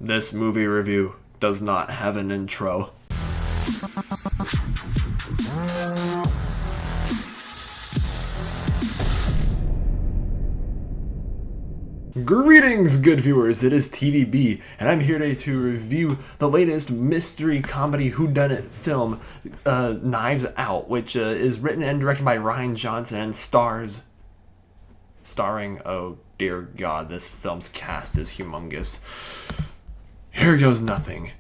This movie review does not have an intro. Greetings, good viewers, it is TVB, and I'm here today to review the latest mystery comedy whodunit film, Knives Out, which is written and directed by Rian Johnson and starring, oh dear god, this film's cast is humongous. Here goes nothing.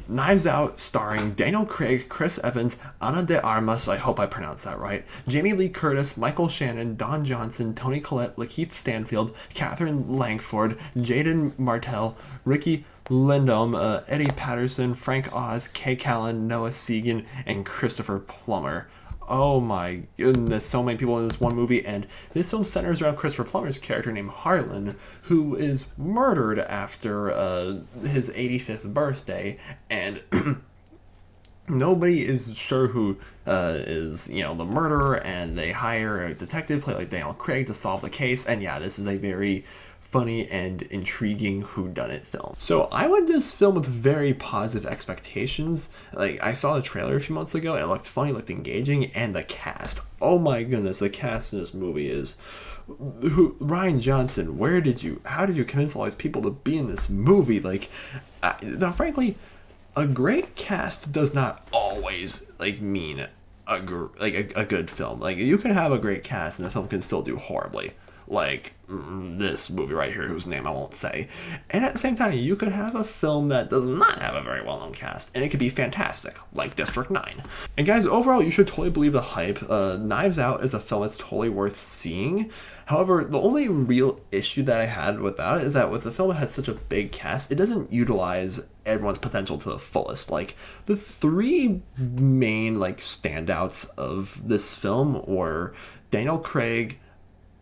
Knives Out, starring Daniel Craig, Chris Evans, Ana de Armas, I hope I pronounced that right, Jamie Lee Curtis, Michael Shannon, Don Johnson, Toni Collette, Lakeith Stanfield, Catherine Langford, Jaden Martell, Ricky Lindome, Eddie Patterson, Frank Oz, Kay Callan, Noah Segan, and Christopher Plummer. Oh my goodness, so many people in this one movie, and this film centers around Christopher Plummer's character named Harlan, who is murdered after his 85th birthday, and nobody is sure who is, the murderer, and they hire a detective played like Daniel Craig to solve the case, and yeah, this is a very funny and intriguing whodunit film. So I went to this film with very positive expectations. Like, I saw the trailer a few months ago, and it looked funny, looked engaging, and the cast. Oh my goodness, the cast in this movie is... Rian Johnson, how did you convince all these people to be in this movie? Now, frankly, a great cast does not always, mean a good film. Like, you can have a great cast and the film can still do horribly. Like this movie right here, whose name I won't say. And at the same time, you could have a film that does not have a very well-known cast, and it could be fantastic, like District 9. And guys, overall, you should totally believe the hype. Knives Out is a film that's totally worth seeing. However, the only real issue that I had with that is that with the film that had such a big cast, it doesn't utilize everyone's potential to the fullest. Like, the three main, standouts of this film were Daniel Craig,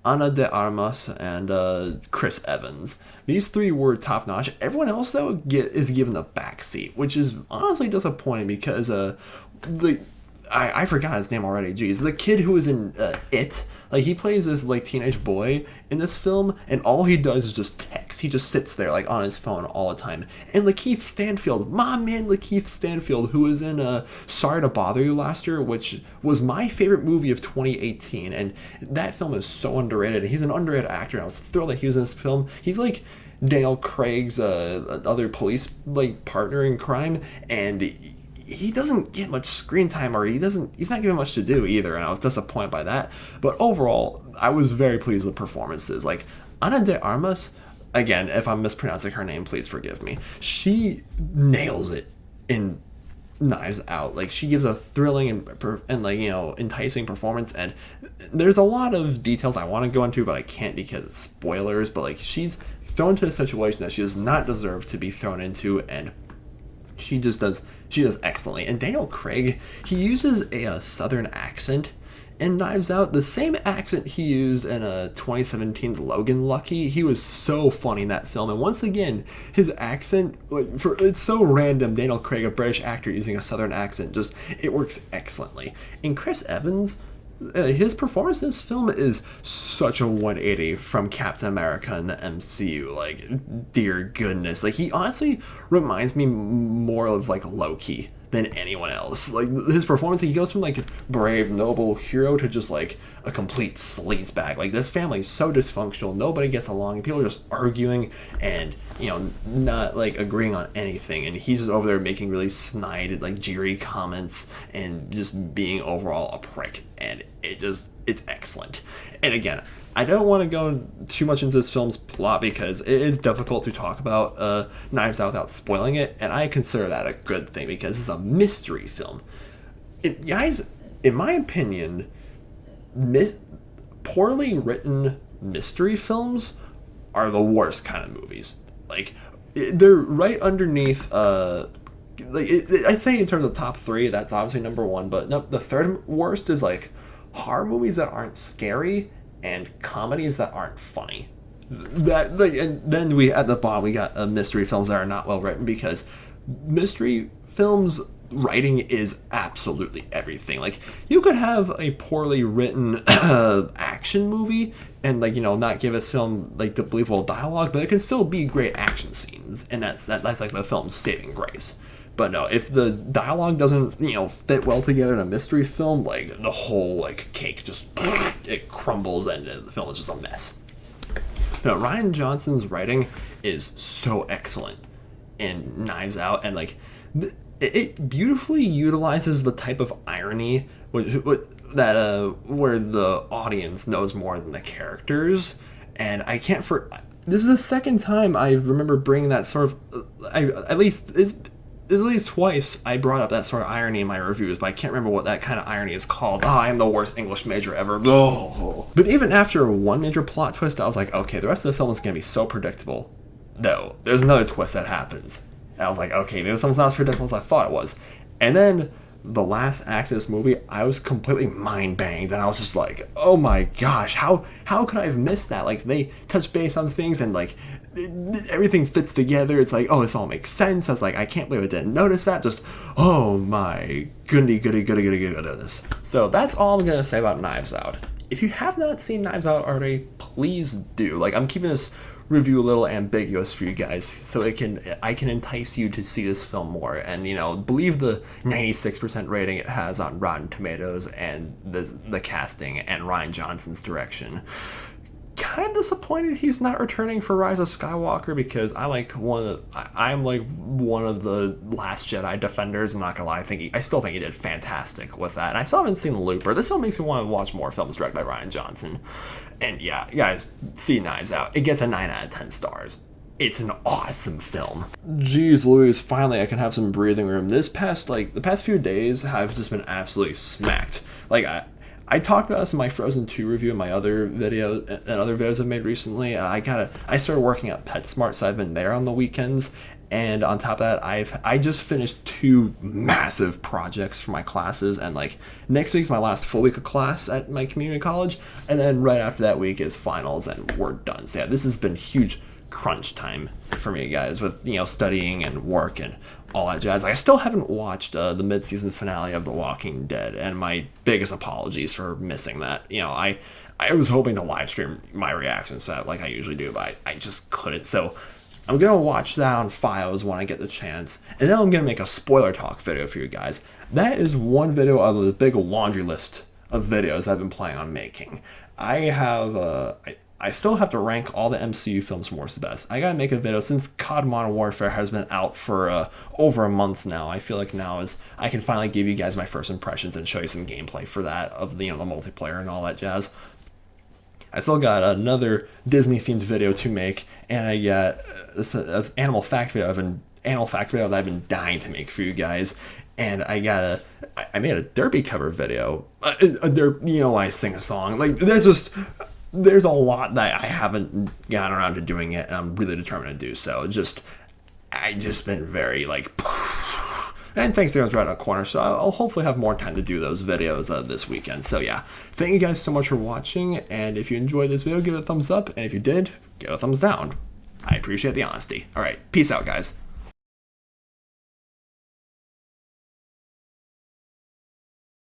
Ana de Armas, and Chris Evans. These three were top-notch. Everyone else, though, is given a backseat, which is honestly disappointing because I forgot his name already. Jeez, the kid who was in It, he plays this teenage boy in this film, and all he does is just text. He just sits there on his phone all the time. And Lakeith Stanfield, my man Lakeith Stanfield, who was in Sorry to Bother You last year, which was my favorite movie of 2018, and that film is so underrated. He's an underrated actor, and I was thrilled that he was in this film. He's Daniel Craig's other police partner in crime, and he doesn't get much screen time, or he's not given much to do either, and I was disappointed by that. But overall, I was very pleased with performances. Ana de Armas, again, if I'm mispronouncing her name, please forgive me. She nails it in Knives Out. She gives a thrilling and enticing performance, and there's a lot of details I want to go into, but I can't because it's spoilers. But she's thrown into a situation that she does not deserve to be thrown into, and she does excellently. And Daniel Craig, he uses a southern accent in Knives Out, the same accent he used in 2017's Logan Lucky. He was so funny in that film, and once again, his accent, it's so random. Daniel Craig, a British actor using a southern accent, it works excellently. And Chris Evans, his performance in this film is such a 180 from Captain America in the MCU. Dear goodness. He honestly reminds me more of, Loki than anyone else. His performance, he goes from, brave, noble hero to just, a complete sleazebag. This family is so dysfunctional. Nobody gets along. People are just arguing and, not, agreeing on anything. And he's just over there making really snide, jeery comments and just being overall a prick. And it's excellent. And again, I don't want to go too much into this film's plot because it is difficult to talk about Knives Out without spoiling it, and I consider that a good thing because it's a mystery film. Guys, in my opinion, poorly written mystery films are the worst kind of movies. They're right underneath... I'd say in terms of top three, that's obviously number one, but no, the third worst is horror movies that aren't scary and comedies that aren't funny. And then we at the bottom we got mystery films that are not well written, because mystery films writing is absolutely everything. Like, you could have a poorly written action movie and, like, not give this film like the believable dialogue, but it can still be great action scenes, and that's like the film's saving grace. But no, if the dialogue doesn't fit well together in a mystery film, like, the whole like cake just it crumbles and the film is just a mess. No, Rian Johnson's writing is so excellent in Knives Out, and like it beautifully utilizes the type of irony that where the audience knows more than the characters. And I can't this is the second time I remember bringing that sort of at least twice I brought up that sort of irony in my reviews, but I can't remember what that kind of irony is called. Oh, I am the worst English major ever. Oh. But even after one major plot twist, I was like, okay, the rest of the film is going to be so predictable. No, there's another twist that happens. And I was like, okay, maybe something's not as predictable as I thought it was. And then the last act of this movie, I was completely mind-banged, and I was just like, oh my gosh, how could I have missed that? Like, they touch base on things, and like, everything fits together. It's like, oh, this all makes sense. I was like, I can't believe I didn't notice that. Just, oh my goodness. So that's all I'm gonna say about Knives Out. If you have not seen Knives Out already, please do. Like, I'm keeping this review a little ambiguous for you guys, so I can entice you to see this film more, and believe the 96% rating it has on Rotten Tomatoes, and the casting and Rian Johnson's direction. Kind of disappointed he's not returning for Rise of Skywalker, because I'm like one of the Last Jedi defenders. I'm not gonna lie, I still think he did fantastic with that, and I still haven't seen Looper. This film makes me want to watch more films directed by Rian Johnson. And yeah, guys, see Knives Out. It gets a 9 out of 10 stars. It's an awesome film. Jeez Louise, finally I can have some breathing room. The past few days have just been absolutely smacked. Like, I talked about this in my Frozen 2 review and my other videos I've made recently. I started working at PetSmart, so I've been there on the weekends. And on top of that, I just finished 2 massive projects for my classes, and like next week's my last full week of class at my community college, and then right after that week is finals, and we're done. So yeah, this has been huge crunch time for me, guys, with studying and work and all that jazz. I still haven't watched the mid-season finale of The Walking Dead, and my biggest apologies for missing that. I was hoping to live stream my reactions to that like I usually do, but I just couldn't. So I'm going to watch that on Files when I get the chance, and then I'm going to make a spoiler talk video for you guys. That is one video out of the big laundry list of videos I've been planning on making. I still have to rank all the MCU films from worst to best. I gotta make a video since COD Modern Warfare has been out for over a month now. I feel like now is I can finally give you guys my first impressions and show you some gameplay for that of the multiplayer and all that jazz. I still got another Disney themed video to make, and I got this animal fact video that I've been dying to make for you guys. And I made a Derby cover video. I sing a song. Like, there's a lot that I haven't gotten around to doing yet, and I'm really determined to do so. I just been very like, and Thanksgiving's right around the corner, so I'll hopefully have more time to do those videos this weekend. So yeah, thank you guys so much for watching, and if you enjoyed this video, give it a thumbs up, and if you did, give it a thumbs down. I appreciate the honesty. All right, peace out, guys.